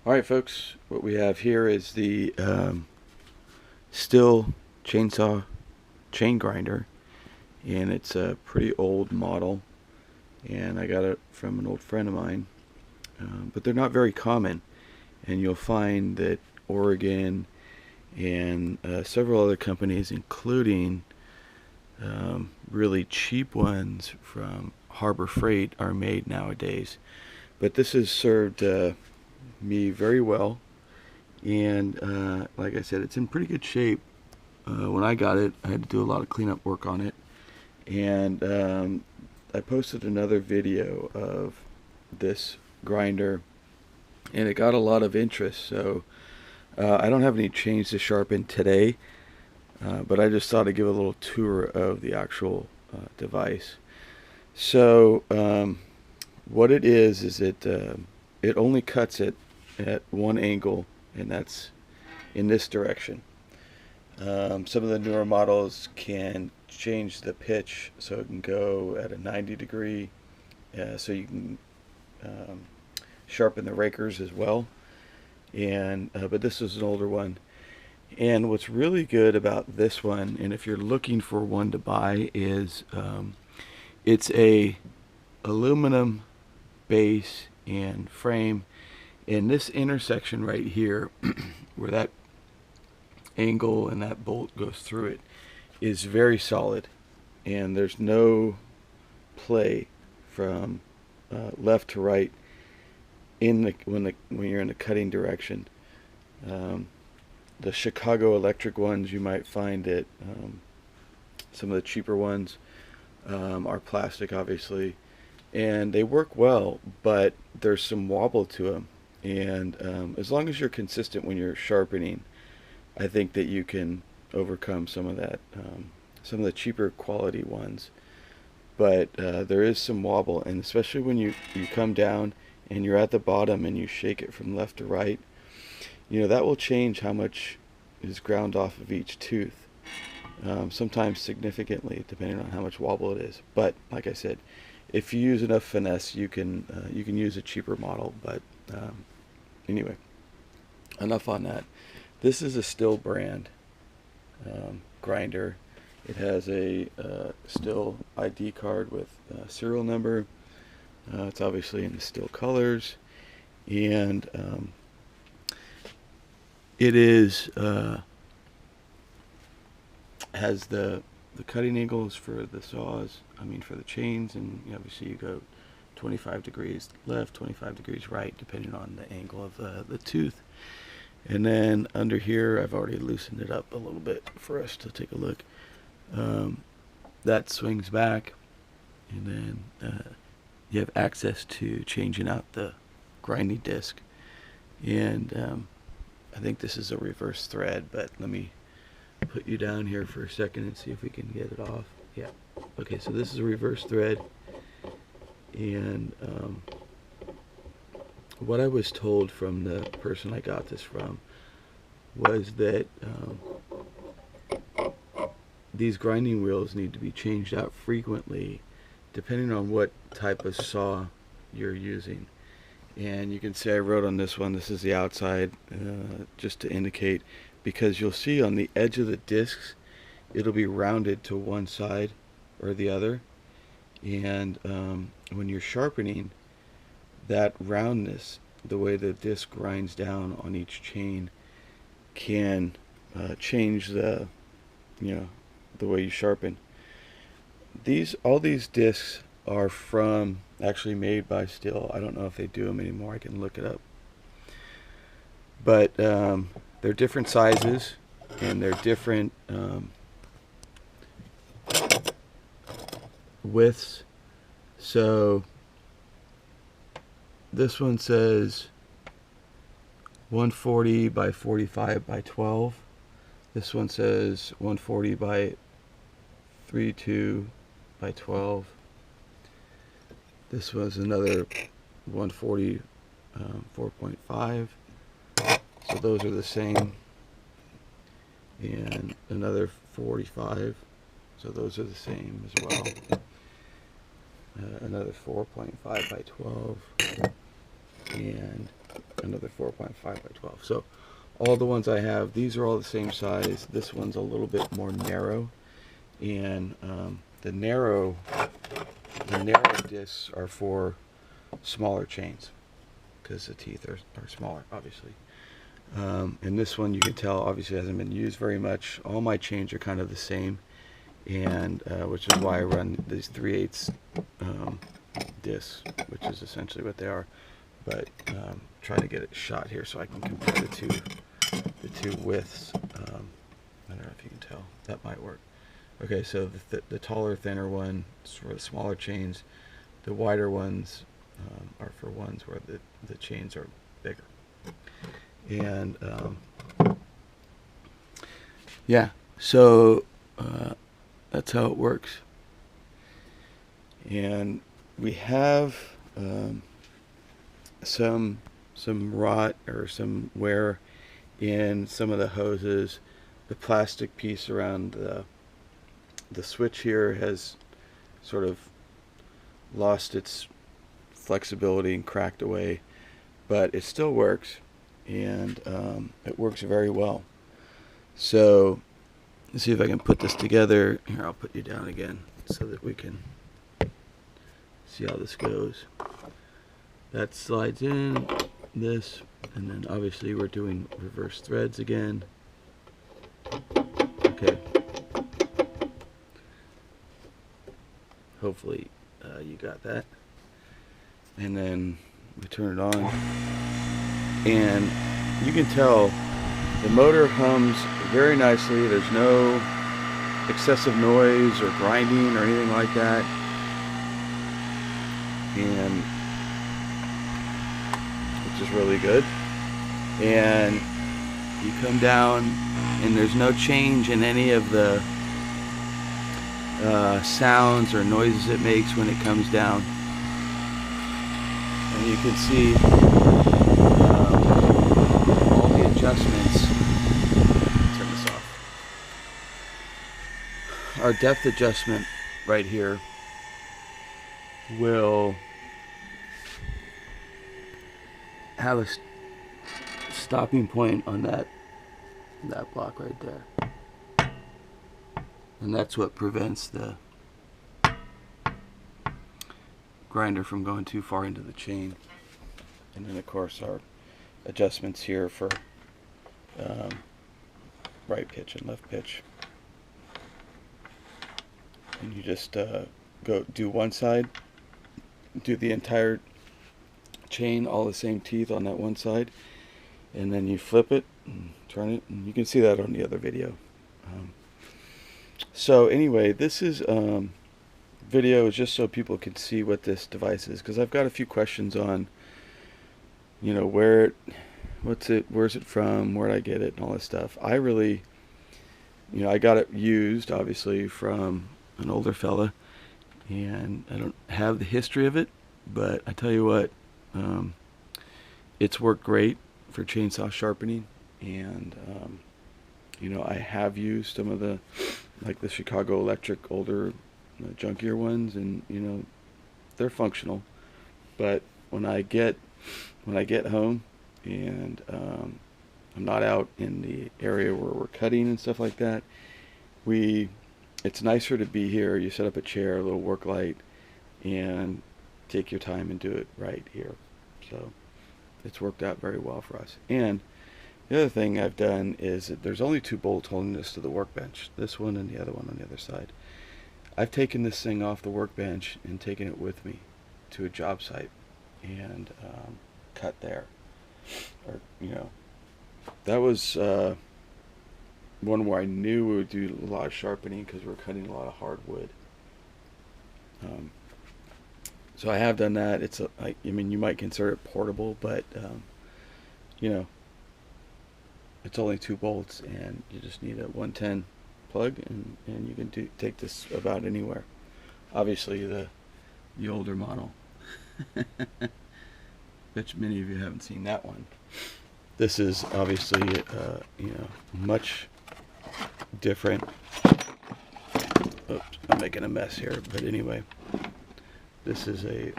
Alright folks, what we have here is the Stihl chainsaw chain grinder, and it's a pretty old model, and I got it from an old friend of mine, but they're not very common, and you'll find that Oregon and several other companies, including really cheap ones from Harbor Freight, are made nowadays. But this has served me very well, and like I said, it's in pretty good shape. When I got it, I had to do a lot of cleanup work on it, and I posted another video of this grinder, and it got a lot of interest. So I don't have any chains to sharpen today, but I just thought I'd give a little tour of the actual device. So what it is it only cuts it at one angle, and that's in this direction. Some of the newer models can change the pitch so it can go at a 90 degree, so you can sharpen the rakers as well. And but this is an older one, and what's really good about this one, and if you're looking for one to buy, is it's a aluminum base and frame, and this intersection right here where that angle and that bolt goes through it is very solid, and there's no play from left to right when you're in the cutting direction. The Chicago electric ones, you might find that some of the cheaper ones are plastic, obviously, and they work well, but there's some wobble to them. And as long as you're consistent when you're sharpening, I think that you can overcome some of that, some of the cheaper quality ones. But there is some wobble, and especially when you come down and you're at the bottom and you shake it from left to right, you know, that will change how much is ground off of each tooth, sometimes significantly, depending on how much wobble it is. But like I said, if you use enough finesse, you can use a cheaper model. But anyway, enough on that. This is a Stihl brand grinder. It has a Stihl ID card with serial number. It's obviously in the Stihl colors, and it is has the cutting angles for the saws, for the chains, and obviously you go 25 degrees left, 25 degrees right, depending on the angle of the tooth. And then under here, I've already loosened it up a little bit for us to take a look. That swings back, and then you have access to changing out the grinding disc. And I think this is a reverse thread, but let me put you down here for a second and see if we can get it off. Yeah. Okay, so this is a reverse thread, and what I was told from the person I got this from was that these grinding wheels need to be changed out frequently, depending on what type of saw you're using. And you can see I wrote on this one, this is the outside, just to indicate, because you'll see on the edge of the discs it'll be rounded to one side or the other, and when you're sharpening, that roundness, the way the disc grinds down on each chain, can change the the way you sharpen. All these discs are actually made by Stihl. I don't know if they do them anymore. I can look it up. But they're different sizes, and they're different widths. So this one says 140 by 45 by 12. This one says 140 by 32 by 12. This was another 140 4.5. So those are the same. And another 45. So those are the same as well. Another 4.5 by 12. And another 4.5 by 12. So all the ones I have, these are all the same size. This one's a little bit more narrow, and the narrow discs are for smaller chains because the teeth are smaller, obviously. And this one, you can tell, obviously hasn't been used very much. All my chains are kind of the same, and which is why I run these 3/8 discs, which is essentially what they are. But trying to get it shot here so I can compare the two widths. I don't know if you can tell. That might work. Okay, so the taller, thinner one is for the smaller chains. The wider ones are for ones where the chains are bigger. And yeah, so that's how it works. And we have some rot or some wear in some of the hoses. The plastic piece around the switch here has sort of lost its flexibility and cracked away, but it still works, and it works very well. So let's see if I can put this together. Here, I'll put you down again so that we can see how this goes. That slides in, this, and then obviously we're doing reverse threads again. Okay. Hopefully you got that. And then we turn it on, and you can tell the motor hums very nicely. There's no excessive noise or grinding or anything like that. And which is really good. And you come down, and there's no change in any of the sounds or noises it makes when it comes down. And you can see all the adjustments. Turn this off. Our depth adjustment right here will have a stopping point on that block right there, and that's what prevents the grinder from going too far into the chain. And then of course our adjustments here for right pitch and left pitch, and you just go do one side, do the entire chain, all the same teeth on that one side, and then you flip it and turn it, and you can see that on the other video. So anyway, this is video is just so people can see what this device is, because I've got a few questions on, you know, where's it from, where'd I get it, and all this stuff. I really, you know, I got it used obviously from an older fella, and I don't have the history of it, but I tell you what, it's worked great for chainsaw sharpening. And you know, I have used some of the, like the Chicago Electric older junkier ones, and you know, they're functional. But when I get home and I'm not out in the area where we're cutting and stuff like that, it's nicer to be here. You set up a chair, a little work light, and take your time and do it right here. So it's worked out very well for us. And the other thing I've done is that there's only 2 bolts holding this to the workbench, this one and the other one on the other side. I've taken this thing off the workbench and taken it with me to a job site and cut there. Or, you know, that was one where I knew we would do a lot of sharpening because we're cutting a lot of hardwood. So I have done that. It's I mean, you might consider it portable, but you know, it's only 2 bolts, and you just need a 110 plug, and you can take this about anywhere. Obviously, the older model, which many of you haven't seen that one. This is obviously you know, much different. Oops, I'm making a mess here, but anyway, this is a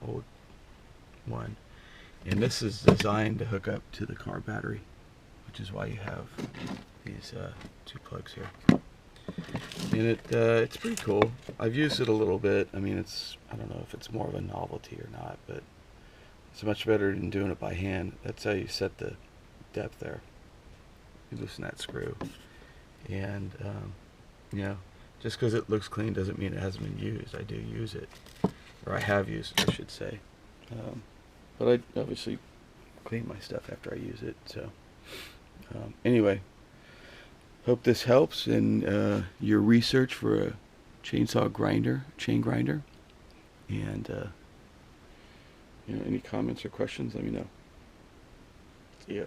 old one, And this is designed to hook up to the car battery, which is why you have these two plugs here. And it's pretty cool. I've used it a little bit. I mean, I don't know if it's more of a novelty or not, but it's much better than doing it by hand. That's how you set the depth there. You loosen that screw. And, you know, just because it looks clean doesn't mean it hasn't been used. I do use it. Or I have used it, I should say. But I obviously clean my stuff after I use it. So, anyway, hope this helps in your research for a chainsaw grinder, chain grinder. And, you know, any comments or questions, let me know. See ya.